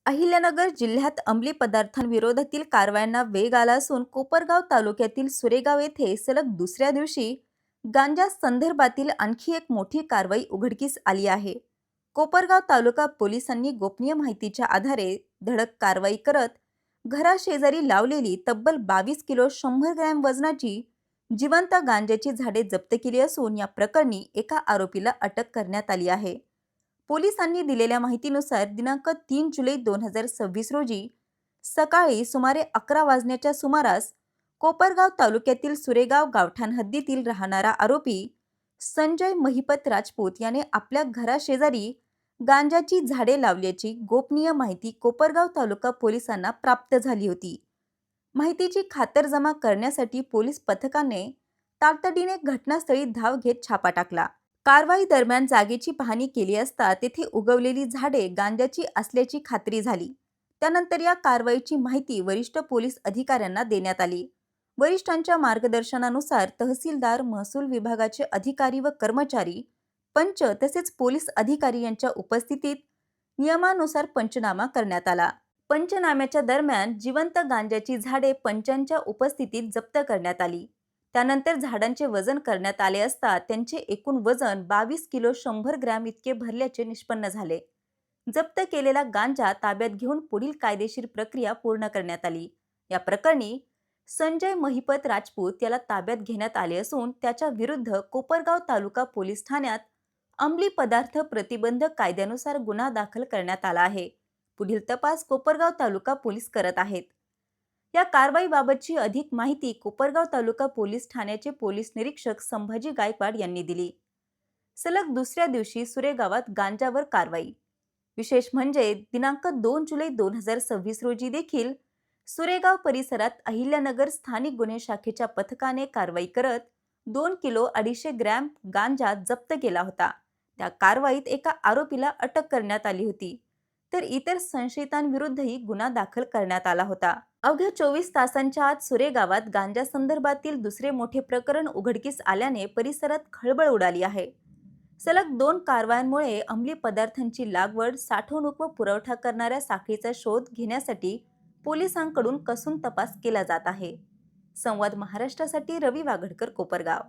अहिल्यानगर जिल्ह्यात अंमली पदार्थांविरोधातील कारवायांना वेग आला असून कोपरगाव तालुक्यातील सुरेगाव येथे सलग दुसऱ्या दिवशी गांजा संदर्भातील आणखी एक मोठी कारवाई उघडकीस आली आहे. कोपरगाव तालुका पोलिसांनी गोपनीय माहितीच्या आधारे धडक कारवाई करत घराशेजारी लावलेली तब्बल 22 किलो 100 ग्रॅम वजनाची जिवंत गांजाची झाडे जप्त केली असून या प्रकरणी एका आरोपीला अटक करण्यात आली आहे. पोलिसांनी दिलेल्या माहितीनुसार दिनांक 3 जुलै 2026 रोजी सकाळी सुमारे 11 वाजण्याच्या सुमारास कोपरगाव तालुक्यातील सुरेगाव गावठाण हद्दीतील राहणारा आरोपी संजय महिपत राजपूत याने आपल्या घराशेजारी गांजाची झाडे लावल्याची गोपनीय माहिती कोपरगाव तालुका पोलिसांना प्राप्त झाली होती. माहितीची खातरजमा करण्यासाठी पोलीस पथकाने तातडीने घटनास्थळी धाव घेत छापा टाकला. कारवाई दरम्यान जागेची पाहणी केली असता तेथे उगवलेली झाडे गांजाची असल्याची खात्री झाली. त्यानंतर या कारवाईची माहिती वरिष्ठ पोलीस अधिकाऱ्यांना देण्यात आली. वरिष्ठांच्या मार्गदर्शनानुसार तहसीलदार, महसूल विभागाचे अधिकारी व कर्मचारी, पंच तसेच पोलीस अधिकारी यांच्या उपस्थितीत नियमानुसार पंचनामा करण्यात आला. पंचनाम्याच्या दरम्यान जिवंत गांजाची झाडे पंचांच्या उपस्थितीत जप्त करण्यात आली. त्यानंतर झाडांचे वजन करण्यात आले असता त्यांचे एकूण वजन 22 किलो 100 ग्रॅम इतके भरल्याचे निष्पन्न झाले. जप्त केलेला गांजा ताब्यात घेऊन पुढील कायदेशीर प्रक्रिया पूर्ण करण्यात आली. या प्रकरणी संजय महिपत राजपूत याला ताब्यात घेण्यात आले असून त्याच्या विरुद्ध कोपरगाव तालुका पोलीस ठाण्यात अंमली पदार्थ प्रतिबंधक कायद्यानुसार गुन्हा दाखल करण्यात आला आहे. पुढील तपास कोपरगाव तालुका पोलीस करत आहेत. या कारवाईबाबतची अधिक माहिती कोपरगाव तालुका पोलीस ठाण्याचे पोलीस निरीक्षक संभाजी गायकवाड यांनी दिली. सलग दुसऱ्या दिवशी सुरेगावात गांजावर कारवाई. विशेष म्हणजे दिनांक 2 जुलै 2026 रोजी देखील सुरेगाव परिसरात अहिल्यानगर स्थानिक गुन्हे शाखेच्या पथकाने कारवाई करत 2 किलो 250 ग्रॅम गांजा जप्त केला होता. त्या कारवाईत एका आरोपीला अटक करण्यात आली होती, तर इतर संशयितांविरुद्धही गुन्हा दाखल करण्यात आला होता. अवघ्या 24 तासांच्या आत सुरेगावात गांजा संदर्भातील दुसरे मोठे प्रकरण उघडकीस आल्याने परिसरात खळबळ उडाली आहे. सलग 2 कारवायांमुळे अंमली पदार्थांची लागवड, साठवणूक व पुरवठा करणाऱ्या साखळीचा शोध घेण्यासाठी पोलिसांकडून कसून तपास केला जात आहे. संवाद महाराष्ट्रासाठी रवी वाघडकर, कोपरगाव.